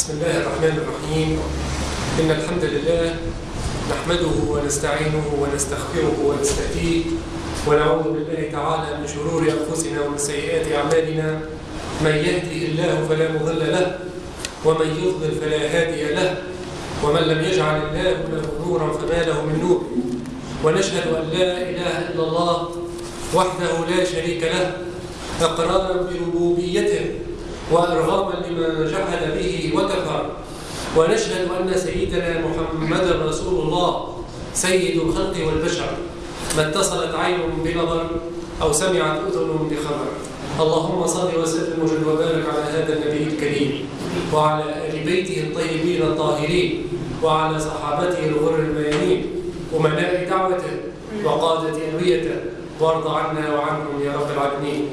بسم الله الرحمن الرحيم. إن الحمد لله نحمده ونستعينه ونستغفره ونستهديه ونعوذ بالله تعالى من شرور أنفسنا ومن سيئات أعمالنا. من يهده الله فلا مضل له ومن يضلل فلا هادي له ومن لم يجعل الله له نورا فما له من نور. ونشهد أن لا إله إلا الله وحده لا شريك له إقرارا بربوبيته وإرغاما لمن جحد به وكفر. ونشهد أن سيدنا محمدا رسول الله سيد الخلق والبشر، ما اتصلت عين بنظر أو سمعت أذن بخبر. اللهم صل وسلم وجل وبارك على هذا النبي الكريم وعلى آل بيته الطيبين الطاهرين وعلى صحابته الغر الميامين ومناء دعوته وقادة ألويته، وارض عنا وعنهم يا رب العالمين.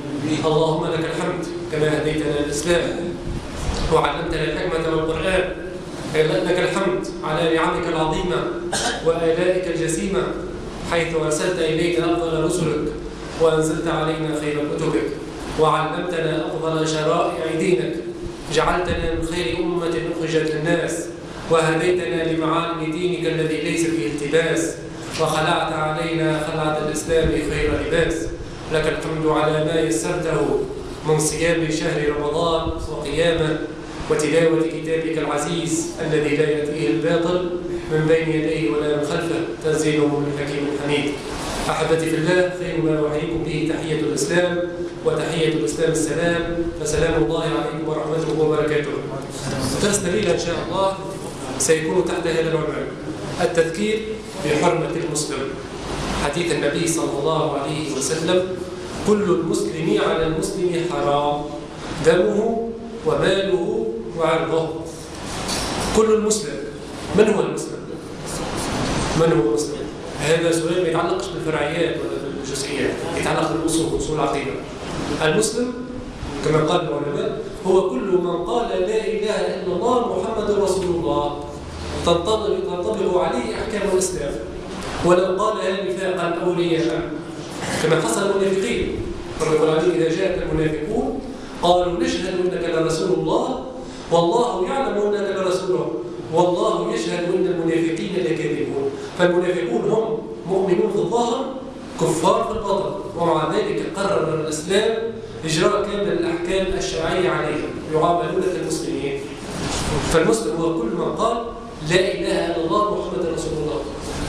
اللهم لك الحمد كما هديتنا الإسلام وعلمتنا الحكمة والقرآن. لك الحمد على نعمك العظيمة وآلائك الجسيمة، حيث أرسلت إلينا أفضل رسلك وأنزلت علينا خير كتبك وعلمتنا أفضل شرائع دينك. جعلتنا من خير أمة أخرجت للناس وهديتنا لمعالم دينك الذي ليس فيه التباس، وخلعت علينا خلعة الإسلام خير لباس. لك الحمد على ما يسرته من صيام شهر رمضان وقيامه وتلاوة كتابك العزيز الذي لا يأتيه الباطل من بين يديه ولا من خلفه، تنزيله من حكيم حميد. أحبتي في الله، خير ما أحييكم به تحية الإسلام، وتحية الإسلام السلام، فسلام الله عليكم ورحمته وبركاته. درسنا الليلة إن شاء الله سيكون تحت هذا العنوان: التذكير بحرمة المسلم. حديث النبي صلى الله عليه وسلم: كل المسلم على المسلم حرام، دمه وماله وعرضه. كل المسلم. من هو المسلم؟ من هو المسلم؟ هذا سؤال ما يتعلقش بالفرعيات ولا بالجزئيات، يتعلق بالأصول، أصول العقيدة. المسلم كما قال العلماء هو كل من قال لا إله إلا الله محمد رسول الله، تنطبق عليه أحكام الإسلام، ولو قالها نفاقا أو رياء، كما حصل المنافقين. فالرسول عليه: إذا جاءك المنافقون قالوا نشهد إنك لرسول الله والله يعلم إنك لرسوله والله يشهد إن المنافقين لكاذبون. فالمنافقون هم مؤمنون في الظاهر كفار في الباطن، ومع ذلك قرر الإسلام إجراء كامل الأحكام الشرعية عليهم، يعاملون كالمسلمين. فالمسلم هو كل من قال لا إله إلا الله محمد رسول الله.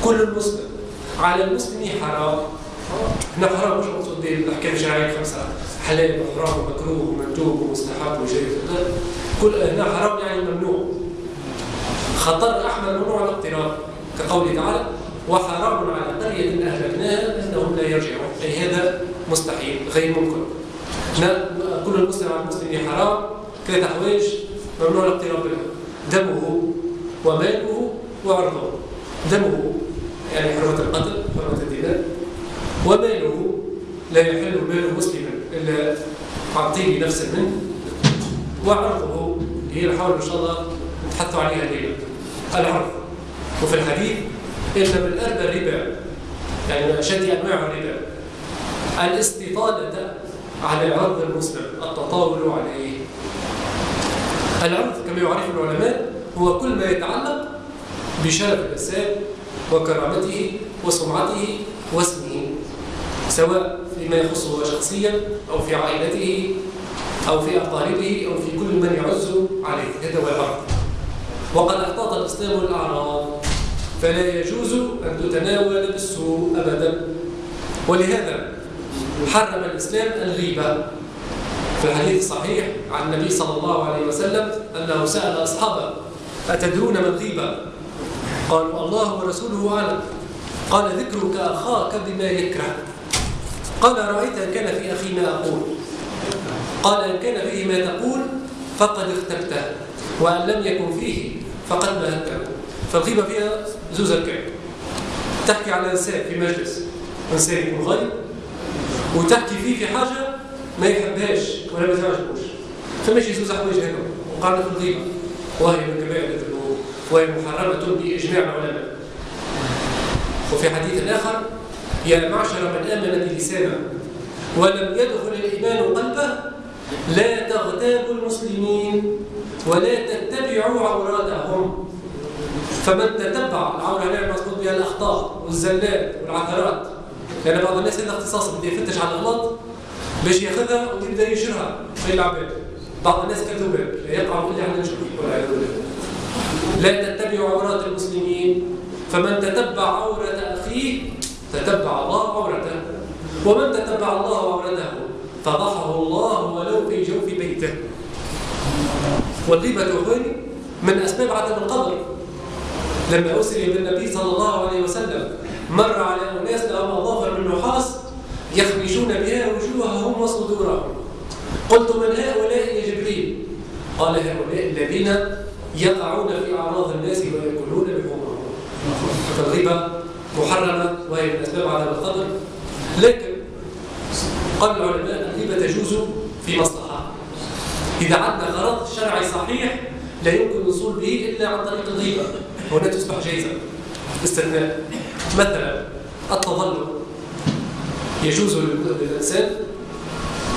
كل المسلم على المسلم حرام. هنا حرام مش مقصود بالأحكام الشرعية الخمسة: حلال وحرام ومكروه ومندوب ومستحب وجائز. كل هنا حرام يعني ممنوع. خطر أحمد ممنوع الاقتراب، كقوله تعالى: وحرام على قرية أهلكناها إنهم لا يرجعون. أي هذا مستحيل غير ممكن. كل المسلم على المسلم حرام، ثلاث أحواج ممنوع الاقتراب منها: دمه وماله وعرضه. دمه يعني حرمة القتل، حرمة الدماء. وماله لا يحل مال مسلما إلا عن طيب نفس منه. وعرضه هي نحاول إن شاء الله نتحدثوا عليها الليلة: العرض. وفي الحديث: إن من أربى الربا، يعني من أشد أنواع الربا، الاستطالة على عرض المسلم، التطاول عليه. العرض كما يعرف العلماء هو كل ما يتعلق بشرف الإنسان وكرامته وسمعته واسمه، سواء فيما يخصه شخصيا أو في عائلته أو في أقاربه أو في كل من يعز عليه. هذا هو العرض. وقد احتاط الإسلام الأعراض، فلا يجوز أن تتناول بالسوء أبدا. ولهذا حرم الإسلام الغيبة. في الحديث الصحيح عن النبي صلى الله عليه وسلم أنه سأل أصحابه: أتدرون ما الغيبة؟ قالوا: الله ورسوله أعلم. قال: ذكرك أخاك بما يكره. قال: رأيت أن كان في أخي ما أقول؟ قال: إن كان فيه ما تقول فقد اختبته، وأن لم يكن فيه فقد مهنته. فالغيبة فيها زوز الكلام: تحكي على إنسان في مجلس، إنسان يكون غيب، وتحكي فيه في حاجة ما يحبهاش ولا ما تعجبوش، فماشي زوز أحواج هنا وقعنا في الغيبة، وهي من كبائر الذنوب وهي محرمة بإجماع العلماء. وفي حديث آخر: يا معشر من آمن بلسانه ولم يدخل الإيمان قلبه لا تغتابوا المسلمين ولا تتبعوا تتبعوا عوراتهم. فمن تتبع العورة هنا المقصود بها الأخطاء والزلات والعثرات، لأن يعني بعض الناس عنده اختصاص بده يفتش على الغلط باش ياخذها ويبدا ينشرها بين العباد. بعض الناس كذوبان يقع كل على نشر والعياذ بالله. لا تتبعوا عورات المسلمين، فمن تتبع عورة أخيه تتبع الله عورته، ومن تتبع الله عورته فضحه الله ولو في جوف بيته. والغيبة أخواني من أسباب عدم القدر. لما أسري بالنبي صلى الله عليه وسلم مر على أناس لهم أظافر من نحاس يخمشون بها وجوههم وصدورهم. قلت من هؤلاء يا جبريل؟ قال هؤلاء الذين يقعون في أعراض الناس ويأكلون لحومهم. فالغيبة محرمة وهي من أسباب عدم القدر، لكن قال العلماء الغيبة تجوز في مصلحة. إذا عندنا غرض شرعي صحيح لا يمكن الوصول به إلا عن طريق الغيبة، هنا تصبح جائزة استثناء. مثلا التظلم، يجوز للإنسان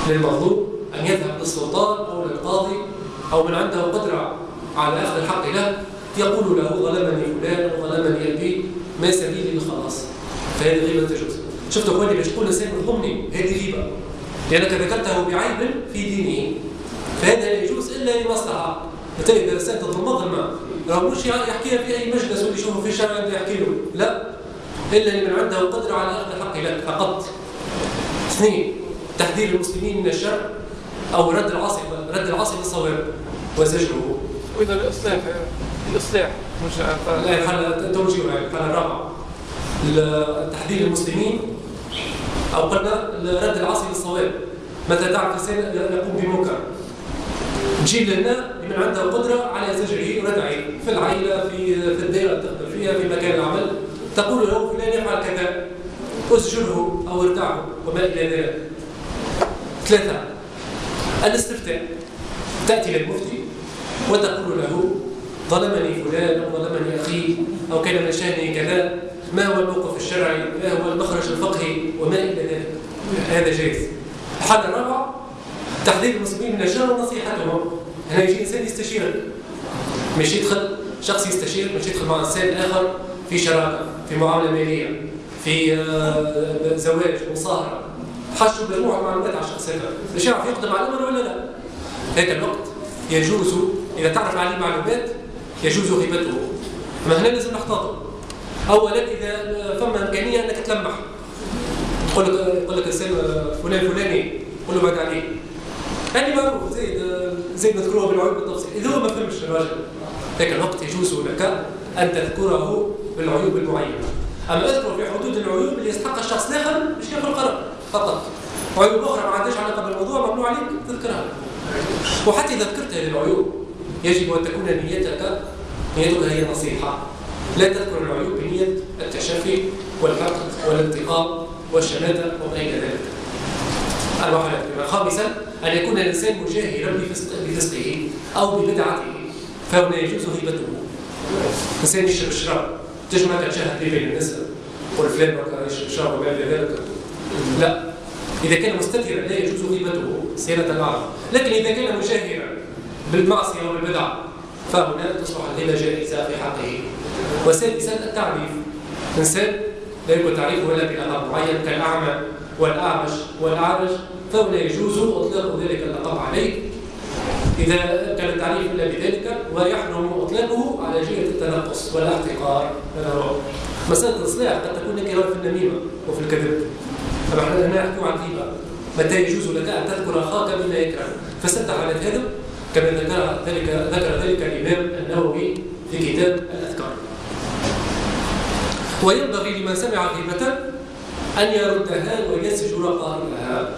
للمظلوم أن يذهب للسلطان أو للقاضي أو من عنده قدرة على أخذ الحق له، يقول له ظلمني فلان وظلمني أبي، ما سبيلي للخلاص. فهذه غيبة تجوز. شفتوا أخواني باش تقول الإنسان يظلمني، هذه غيبة لأنك ذكرته بعيب في دينه، فهذا لا يجوز إلا لمصلحة. مثلا إذا الإنسان تظلم ظلمة راه مش يحكيها في أي مجلس واللي يشوفه في الشارع يبدا يحكي له، لا، إلا لمن عنده قدرة على أخذ الحق لك فقط. اثنين، تحذير المسلمين من الشر أو رد العاصي للصواب وزجره. وإذا الإصلاح مش لا الحالة توجيه الحالة الرابعة تحذير المسلمين أو قلنا رد العاصي للصواب. متى تعرف إنسان يقوم بمنكر تجيب لنا لمن عنده قدرة على زجره وردعه في العائلة في الدائرة تخدم فيها في مكان العمل، تقول له فلان يفعل كذا أزجره أو ارتعه وما إلى ذلك. ثلاثة، الاستفتاء، تأتي للمفتي وتقول له ظلمني فلان أو ظلمني أخي أو كان من شأنه كذا، ما هو الموقف الشرعي، ما هو المخرج الفقهي وما إلى ذلك. هذا جائز. الحالة الرابعة تحذير المسلمين من الشر ونصيحتهم. هنا يجي إنسان يستشيرك، مش يدخل شخص يستشير، مش يدخل مع إنسان آخر في شراكة، في معاملة مالية، في زواج، مصاهرة، حشوا مجموعة معلومات على الشخص هذا، مش يعرف يقدم على الأمر ولا لا. هذا الوقت يجوز إذا تعرف عليه معلومات يجوز غيبته. أما هنا لازم نحتاطه. أولا إذا فما إمكانية أنك تلمح، يقول لك إنسان فلان فلاني، قل له بعد عليه. يعني معروف زي نذكره بالعيوب بالتفصيل. إذا هو ما فهمش الراجل، ذاك الوقت يجوز لك أن تذكره بالعيوب المعينة. أما اذكر في حدود العيوب اللي يستحق الشخص الآخر مش ياخذ القرار فقط. عيوب أخرى ما عندهاش علاقة بالموضوع ممنوع عليك تذكرها. وحتى إذا ذكرت هذه العيوب يجب أن تكون نيتك هي نصيحة. لا تذكر العيوب بنية التشفي والحقد والانتقام والشماتة وما إلى ذلك. خامسا أن يكون الإنسان مجاهرا بفسقه أو ببدعته، فهنا يجوز غيبته. الإنسان يشرب الشراب تجمع تشاهد به بين الناس، قل فلان يشرب الشراب وما إلى ذلك، لا. إذا كان مستترا لا يجوز غيبته سيرة العرب، لكن إذا كان مجاهرا بالمعصية والبدع فهنا تصبح الغيبة جائزة في حقه. وسادسا التعريف، إنسان لا يمكن تعريفه ولا بلقب معين كالأعمى والأعمش والأعرج، فهنا يجوز إطلاق ذلك اللقب عليه إذا كان التعريف إلا بذلك، ويحرم إطلاقه على جهة التنقص والاحتقار. مسألة الإصلاح قد تكون نكرة في النميمة وفي الكذب، فنحن هنا نحكي عن غيبة. متى يجوز لك أن تذكر أخاك بما يكره؟ فستة على هذا كما ذكر ذلك الإمام النووي في كتاب الأذكار. وينبغي لمن سمع غيبة أن يردها ويسجر قائلها.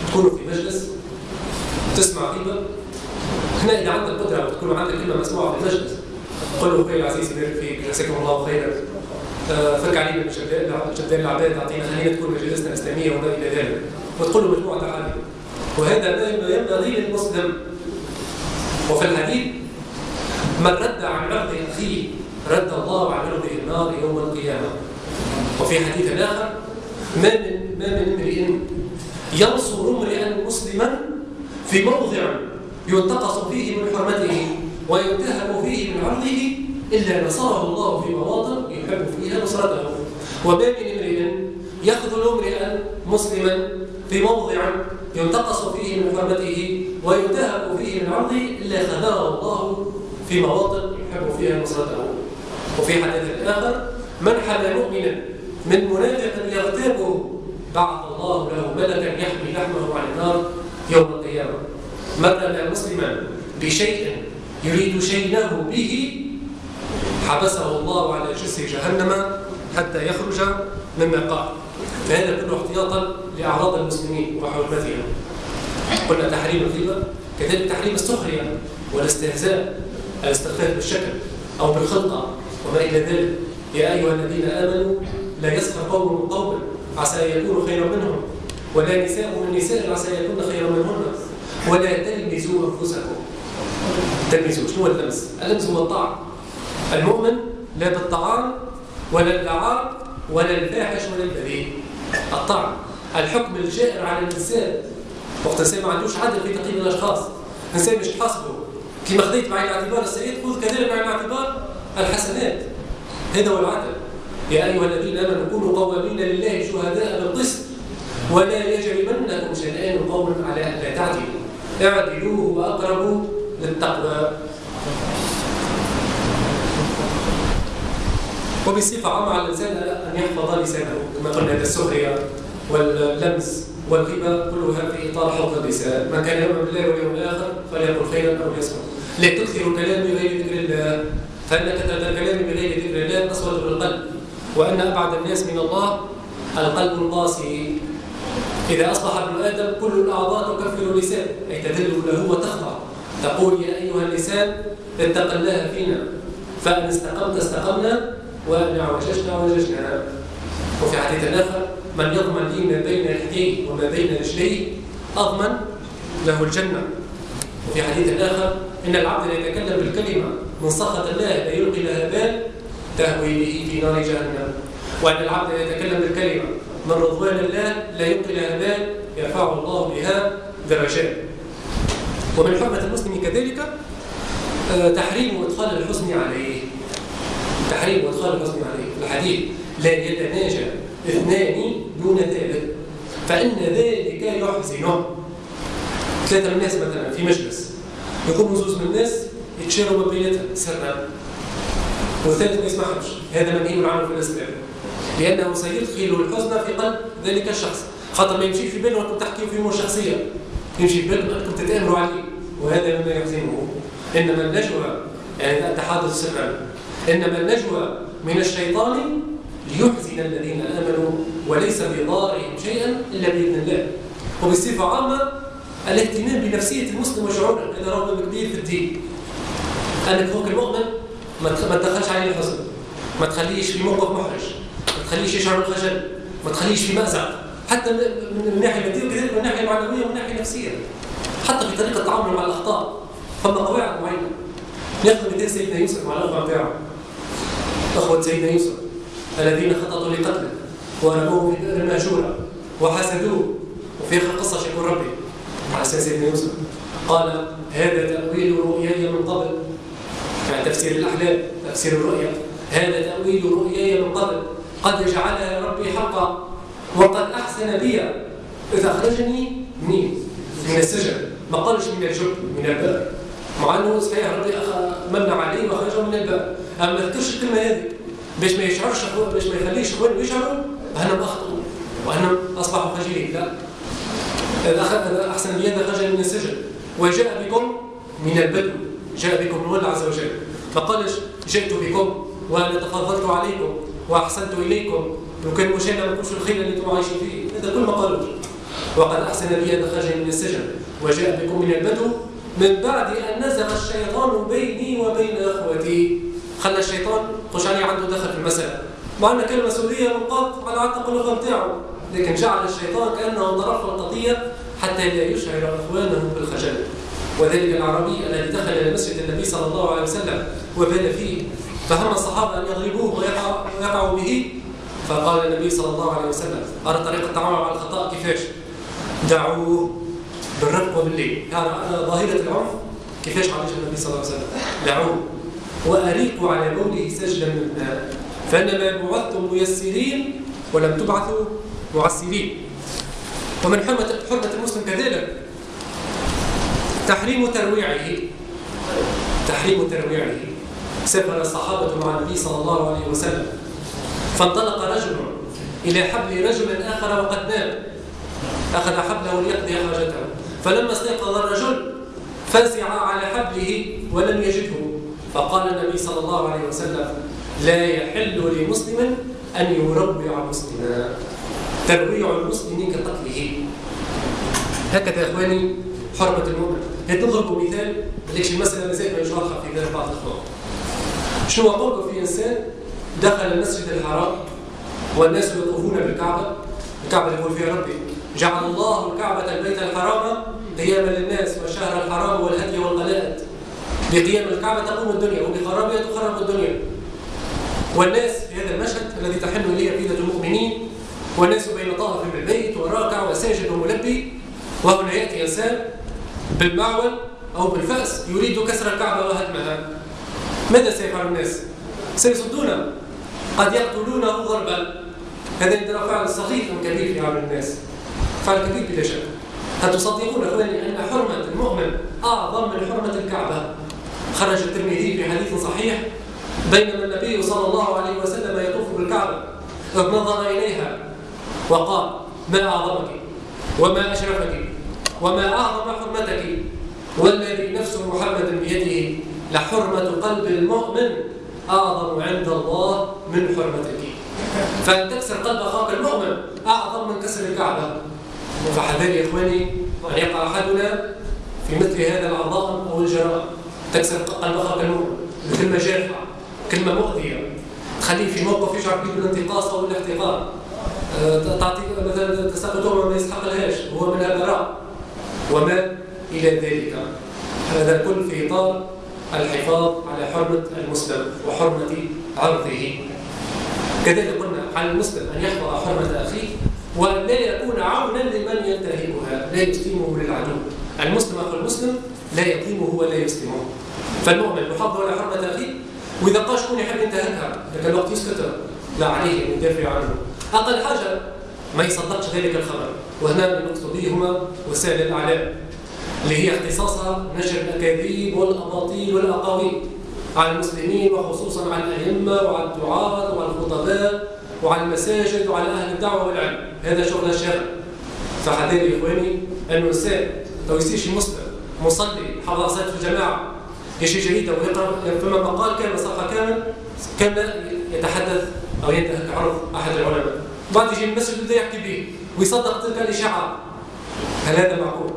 تكون في مجلس تسمع غيبة، هنا إذا عندك قدرة وتكون عندك كلمة مسموعة في المجلس، قل له أخوي العزيز يبارك فيك جزاكم الله خيرا، فك علينا من جدال العباد، أعطينا خلينا تكون مجالسنا إسلامية وما إلى ذلك، وتقول له مجموعة أحاديث، وهذا ما ينبغي للمسلم. وفي الحديث من رد عن عرض أخيه رد الله عن عرضه النار يوم القيامة. وفي حديث آخر ما من امرئ ينصر امرئا مسلما في موضع ينتقص فيه من حرمته وينتهك فيه من عرضه إلا نصره الله في مواطن يحب فيها نصرته. وما من امرئ يخذل امرئا مسلما في موضع ينتقص فيه من حرمته وينتهك فيه من عرضه إلا خذله الله في مواطن يحب فيها نصرته. وفي حديث آخر: من حمى مؤمنا من منافق يغتابه بعث الله له ملكا يحمي لحمه عن النار يوم القيامة. من رمى مسلما بشيء يريد شينه به حبسه الله على جسر جهنم حتى يخرج مما قال. فهذا كله احتياطا لأعراض المسلمين وحرمتهم. قلنا تحريم الغيبة، كذلك تحريم السخرية والاستهزاء، الاستخفاف بالشكل أو بالخلطة وما إلى ذلك. يا أيها الذين آمنوا لا يسخر قوم من قوم عسى أن يكونوا خيرا منهم ولا نساء من نساء عسى أن يكون خيرا منهن ولا تلمزوا أنفسكم. تلمزوا، شنو اللمس؟ اللمس هو الطعن. المؤمن لا بالطعان ولا اللعان ولا الفاحش ولا البذيء. الطعن الحكم الجائر على الإنسان وقت الإنسان ما عندوش عدل في تقييم الأشخاص. الإنسان مش تحاسبه كما خذيت معي الاعتبار السيئات خذ كذلك معي الاعتبار الحسنات. هذا هو العدل. يا أيها الذين آمنوا كونوا قوامين لله شهداء بالقسط ولا يجرمنكم شنآن قوم على ألا تعدلوا اعدلوا هو أقرب للتقوى. وبصفة عامة على الإنسان أن يحفظ لسانه كما قلنا. هذا السخرية واللمس والغيبة كلها في إطار حفظ اللسان. من كان يؤمن بالله واليوم الآخر فليقل خيرا أو ليصمت. لا تكثر الكلام بغير ذكر الله فإن كثرة الكلام بغير ذكر الله أسود بالقلب وأن أبعد الناس من الله القلب القاسي. إذا أصبح ابن آدم كل الأعضاء تكفر اللسان أي تدل له وتخضع. تقول يا أيها اللسان اتق الله فينا فإن استقمت استقمنا وإن اعوججنا اعوججنا. وفي حديث آخر: من يضمن لي ما بين يديه وما بين رجليه أضمن له الجنة. وفي حديث آخر: إن العبد لا يتكلم بالكلمة من سخط الله لا يلقي لها بال تهوي به في نار جهنم. وأن العبد لا يتكلم بالكلمة من رضوان الله لا يلقي لها بال يرفعه الله بها درجات. ومن حرمة المسلم كذلك تحريم إدخال الحزن عليه. تحريم إدخال الحزن عليه. الحديث: لا يتناجى اثنان دون ثالث فإن ذلك يحزنه. ثلاثة من الناس مثلا في مجلس يقوموا زوج من الناس يتشاروا ما بيناتهم سرا والثالث ما يسمعهمش. هذا منهي عنه في الإسلام لأنه سيدخل الحزن في قلب ذلك الشخص. خاطر ما يمشي في بالهم أنكم تحكيوا في أمور شخصية، يمشي في بالهم أنكم تتآمروا عليه وهذا مما يحزنه. إنما النجوى يعني التحادث سرا إنما النجوى من الشيطان ليحزن الذين آمنوا وليس بضارهم شيئا إلا بإذن الله. وبصفة عامة الاهتمام بنفسية المسلم وشعوره هذا رغبة كبير في الدين. أنك فوق المؤمن ما تدخلش عليه الحزن، ما تخليش في موقف محرج، ما تخليش يشعر بالخجل، ما تخليش في مأزق حتى من الناحية المادية وكذلك من الناحية المعنوية ومن الناحية النفسية. حتى في طريقة التعامل مع الأخطاء فما قواعد معينة. ناخذ مثال سيدنا يوسف مع الأخوة بتاعه. أخوة سيدنا يوسف الذين خططوا لقتله ورموه في بئر مهجورة وحسدوه. وفي آخر قصة يقول ربي على سيدنا يوسف قال: هذا تأويل رؤياي من قبل. يعني تفسير الأحلام، تفسير الرؤيا. هذا تأويل رؤياي من قبل قد جعلها ربي حقا وقد أحسن بي إذا أخرجني من السجن. ما قالش من الجب من البئر مع أنه صحيح ربي من عليه وخرجه من البئر. أما ما ذكرش الكلمة هذه باش ما يشعرش باش ما يخليش اخوانه يشعروا أنهم أخطأوا وأنهم أصبحوا خجلين. لا، أحسن بي إذا خرج من السجن وجاء بكم من البدو، جاء بكم من الله عز وجل. ما قالش جئت بكم وأنا تفضلت عليكم وأحسنت إليكم وكان مشاهد ما كنتش الخير اللي أنتم عايشين فيه. هذا كل ما قالوش. وقد أحسن بي إذا خرج من السجن وجاء بكم من البدو من بعد أن نزغ الشيطان بيني وبين أخوتي. خلى الشيطان خش عليه عنده دخل في المسألة مع أن كان مسؤولية منقاط على عاتق الأخوة بتاعه، لكن جعل الشيطان كأنه طرف القضية حتى لا يشعر أخوانه بالخجل. وذلك الأعرابي الذي دخل إلى مسجد النبي صلى الله عليه وسلم وبال فيه فهم الصحابة أن يضربوه ويقعوا به فقال النبي صلى الله عليه وسلم: أرى طريقة التعامل مع الخطأ كيفاش؟ دعوه بالرفق وباللين. يعني ظاهرة العنف كيفاش عالج النبي صلى الله عليه وسلم؟ دعوه وأريقوا على بوله سجلا من ماء فإنما بعثتم ميسرين ولم تبعثوا معسرين. ومن حرمة المسلم كذلك تحريم ترويعه. سافر الصحابة مع النبي صلى الله عليه وسلم فانطلق رجل إلى حبل رجل آخر وقد نام، أخذ حبله ليقضي حاجته، فلما استيقظ الرجل فزع على حبله ولم يجده، فقال النبي صلى الله عليه وسلم لا يحل لمسلم أن يروع مسلما، ترويع المسلم كقتله. هكذا يا إخواني حرمة المؤمن. نضرب مثال ليش المسألة مازال ما يشرحها في ذلك بعض الأخوان. شنو أقول في إنسان دخل المسجد الحرام والناس يطوفون بالكعبة، الكعبة يقول فيها ربي جعل الله الكعبة البيت الحرام قياما للناس والشهر الحرام والهدي والقلائد. بقيام الكعبة تقوم الدنيا وبخرابها تخرب الدنيا. والناس في هذا المشهد الذي تحن إليه عقيدة المؤمنين، والناس بين طائف بالبيت وراكع وساجد وملبي، وهنا يأتي إنسان بالمعول أو بالفأس يريد كسر الكعبة وهدمها. ماذا سيفعل الناس؟ سيصدونه، قد يقتلونه ضربا. هذا يدرى فعل سخيف كبير في عمل الناس، فعل كبير بلا شك. هل تصدقون أخواني أن حرمة المؤمن أعظم من حرمة الكعبة؟ خرج الترمذي في حديث صحيح بينما النبي صلى الله عليه وسلم يطوف بالكعبة إذ نظر إليها وقال ما أعظمك وما أشرفك وما أعظم حرمتك والذي نفس محمد بيده لحرمة قلب المؤمن أعظم عند الله من حرمتك. فأن تكسر قلب أخاك المؤمن أعظم من كسر الكعبة. فحذر يا إخواني أن يقع أحدنا في مثل هذا العظائم أو الجرائم. تكسر قلب أخاك المؤمن بكلمة جارحة، كلمة مؤذية، تخليه في موقف يشعر به بالانتقاص أو الاحتقار، تعطي مثلا تساقطه ما يستحق لهاش، هو من البراء وما إلى ذلك. هذا كل في إطار الحفاظ على حرمة المسلم وحرمة عرضه. كذلك قلنا على المسلم أن يحفظ حرمة أخيه وأن لا يكون عونا لمن ينتهكها، لا يسلمه للعدو. المسلم أخو المسلم لا يظلمه ولا يسلمه. فالمؤمن يحافظ على حرمة أخيه، وإذا قال شكون يحب ينتهكها لكن الوقت يسكت لا عليه أن يدافع عنه. أقل حاجة ما يصدقش ذلك الخبر، وهنا نقصد بهما وسائل الإعلام اللي هي اختصاصها نشر الأكاذيب والأباطيل والأقاويل على المسلمين وخصوصا على الأئمة وعلى الدعاة وعلى الخطباء وعلى المساجد وعلى أهل الدعوة والعلم. هذا شغل الشر. فحذر يا إخواني أن الإنسان لو يصيرش مسلم مصلي حافظ صلاة في الجماعة يشي جريدة ويقرأ فما مقال كامل صفحة كامل يتحدث أو ينتهك عرض أحد العلماء، بعد يجي المسجد بده يحكي به ويصدق تلك الإشاعات. هل هذا معقول؟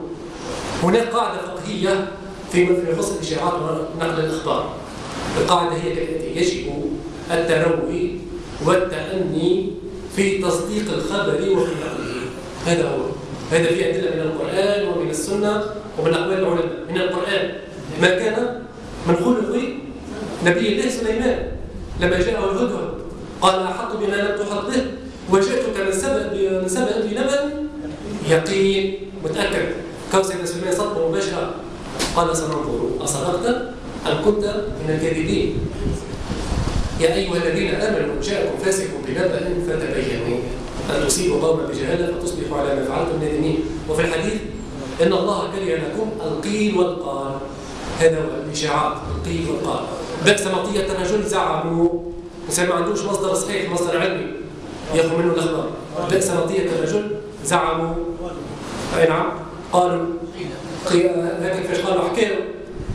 هناك قاعدة فقهية في خصوص الإشاعات ونقل الأخبار. القاعدة هي كالتي: يجب التروي والتأني في تصديق الخبر وفي نقله. هذا هو. هذا فيه أدلة من القرآن ومن السنة ومن أقوال العلماء. من القرآن ما كان من خلق نبي الله سليمان لما جاءه الهدهد قال أحط بما لم تحط به وجئتك من سبأ بنبأ يقين متأكد. كان سيدنا سليمان صدق مباشرة قال سننظر أصدقت أم كنت من الكاذبين. يا أيها الذين آمنوا جاءكم فاسق بنبأ فتبينوا أن تصيبوا قوما بجهالة فتصبحوا على ما فعلتم نادمين. وفي الحديث إن الله كره لكم القيل والقال. هذا هو الإشاعات، القيل والقال. بأس مطية الرجل زعموا، إنسان ما عندوش مصدر صحيح مصدر علمي ياخذ منه الأخبار. بأس مطية الرجل زعموا، أي نعم قالوا لكن فاش قالوا حكاوا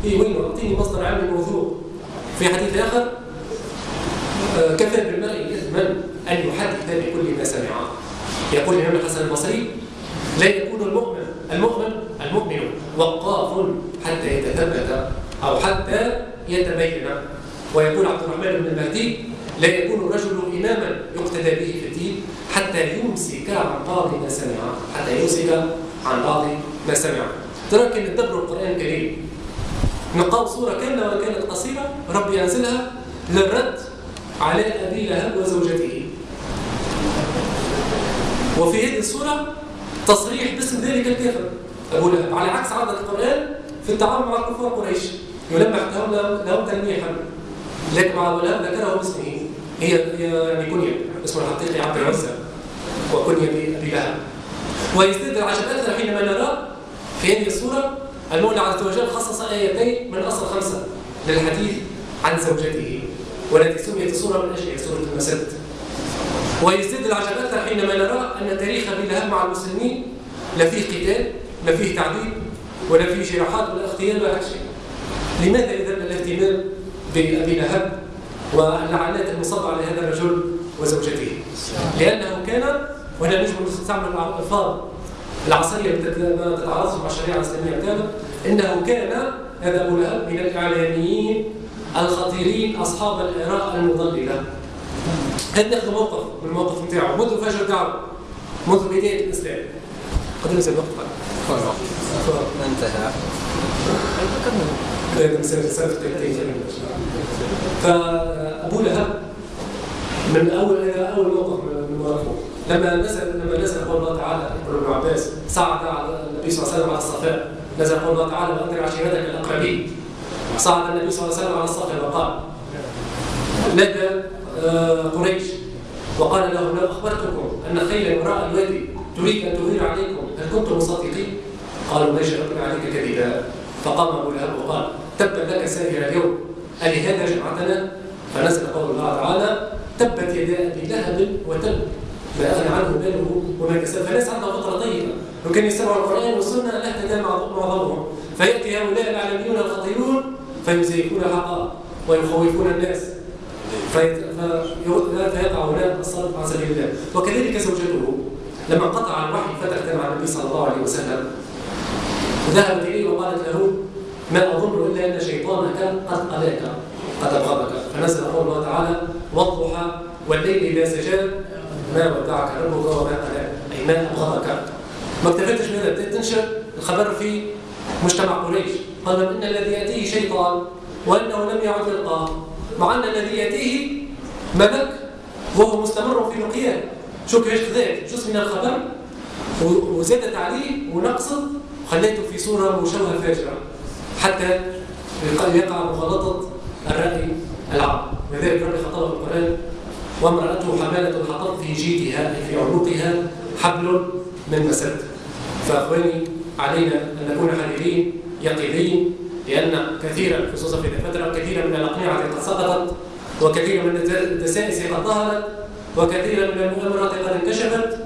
إيه وينه أعطيني مصدر علمي موثوق. في حديث آخر كفى بالمرء إثما أن يحدث بكل ما سمع. يقول الإمام الحسن البصري لا يكون المؤمن وقاف حتى يتثبت أو حتى يتبين. ويقول عبد الرحمن بن المهدي لا يكون الرجل إماما يقتدى به في الدين حتى يمسك عن بعض ما سمع، ما سمع. ترى كان يدبر القرآن الكريم نقاط صورة كاملة ولو كانت قصيرة ربي أنزلها للرد على أبي لهب وزوجته. وفي هذه الصورة تصريح باسم ذلك الكافر أبو لهب، على عكس عادة القرآن في التعامل مع كفار قريش يلمح لهم تلميحا، لكن مع أبو لهب ذكره باسمه، هي يعني كنية، اسمه الحقيقي عبد العزى وكنية بأبي لهب. ويزداد العجب أكثر حينما نرى في هذه الصورة المولى عز وجل خصص آيتين من أصل 5 للحديث عن زوجته، والتي سميت الصورة من أجلها سورة المسد. ويزداد العجب أكثر حينما نرى أن تاريخ أبي لهب مع المسلمين لا فيه قتال، لا فيه تعذيب، ولا فيه جراحات ولا اغتيال ولا شيء. لماذا إذا الاهتمام بأبي لهب واللعنات المصبة على هذا الرجل وزوجته؟ لأنه كان، وهنا نجم نستعمل الألفاظ العصرية ما تتعارض مع الشريعة الإسلامية كامل، إنه كان هذا أبو لهب من الإعلاميين الخطيرين أصحاب الآراء المضللة. هذا ناخذ موقف من الموقف نتاعو منذ فجر الدعوة، منذ بداية الإسلام. قد نزل الوقت انتهى. فأبو لهب من أول موقف من مواقفه لما نزل قول الله تعالى ابن عباس صعد على النبي صلى الله عليه وسلم على الصفاء، نزل قول الله تعالى وأنذر عشيرتك الأقربين. صعد النبي صلى الله عليه وسلم على الصفاء وقال نادى قريش وقال لهم لو أخبرتكم أن خيلا وراء الوادي تريد أن تغير عليكم هل كنتم مصدقين؟ قالوا ما جربنا عليك كذبا. فقام أبو لهب وقال تبا لك سائر اليوم ألهذا جمعتنا؟ فنزل قول الله تعالى تبت يدا أبي لهب وتب ما أغنى عنه ماله وما كسب. فالناس عندها فطرة طيبة، لو كان يسمعوا القرآن والسنة لاهتدى معظمهم. فيأتي هؤلاء العالميون الخطيرون فيزيفون الحق ويخوفون الناس فيقع هناك الصرف عن سبيل الله. وكذلك زوجته لما انقطع الوحي فترة مع النبي صلى الله عليه وسلم ذهبت إليه وقالت له ما أظن إلا أن شيطانك قد قلاك قد أبغضك. فنزل قول الله تعالى والضحى والليل إذا سجى ما ودعك ربك وما قلاك، أي ما أبغضك. ما اكتفتش من هذا، تنشر الخبر في مجتمع قريش قال إن الذي يأتيه شيطان وأنه لم يعد يلقاه، مع أن الذي يأتيه ملك وهو مستمر في لقياه. شو كيفاش كذلك جزء من الخبر وزادت عليه ونقصت وخليته في صورة مشوهة فاجرة حتى يقع مخالطة الرأي العام. لذلك ربي خطبه في القرآن وامرأته حمالة الحطب في جيدها أي في عنقها حبل من مسد. فأخواني علينا أن نكون حذرين يقظين، لأن كثيرا خصوصا في الفترة كثيرا من الأقنعة قد سقطت، وكثيرا من الدسائس قد ظهرت، وكثيرا من المؤامرات قد انكشفت،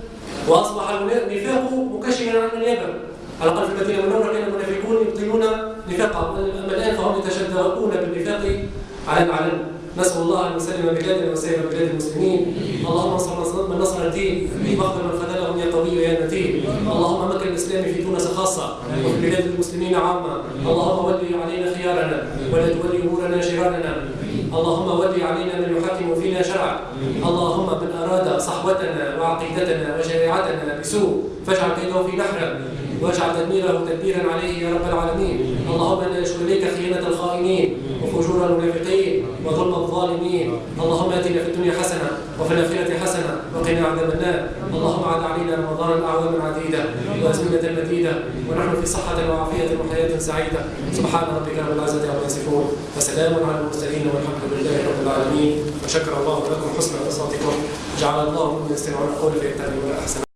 وأصبح النفاق مكشفا عن اليمن. على الأقل في المدينة المنورة كان المنافقون يبطلون نفاقهم، أما الآن فهم يتشدقون بالنفاق على العلن. نسأل الله أن يسلم بلادنا وسائر بلاد المسلمين. اللهم انصر من نصر الدين واخذل من خذلهم يا قوي يا متين. اللهم مكن الإسلام في تونس خاصة وفي بلاد المسلمين عامة. اللهم ولي علينا خيارنا ولا تولي أمورنا شرارنا. اللهم ولي علينا من يحكم فينا شرعك. اللهم من أراد صحوتنا وعقيدتنا وشريعتنا بسوء فاجعل كيده في نحره واجعل تدميره تدبيرا عليه يا رب العالمين. اللهم انا نشكو اليك خيانة الخائنين وفجور المنافقين وظلم الظالمين. اللهم اتنا في الدنيا حسنة وفي الآخرة حسنة وقنا عذاب النار. اللهم عد علينا رمضان أعواما عديدة وأزمنة مديدة ونحن في صحة وعافية وحياة سعيدة. سبحان ربك رب العزة عما يصفون وسلام على المرسلين والحمد لله رب العالمين. وشكر الله لكم حسن اتصالكم. جعل الله من يستمعون القول فيتبعون أحسنه.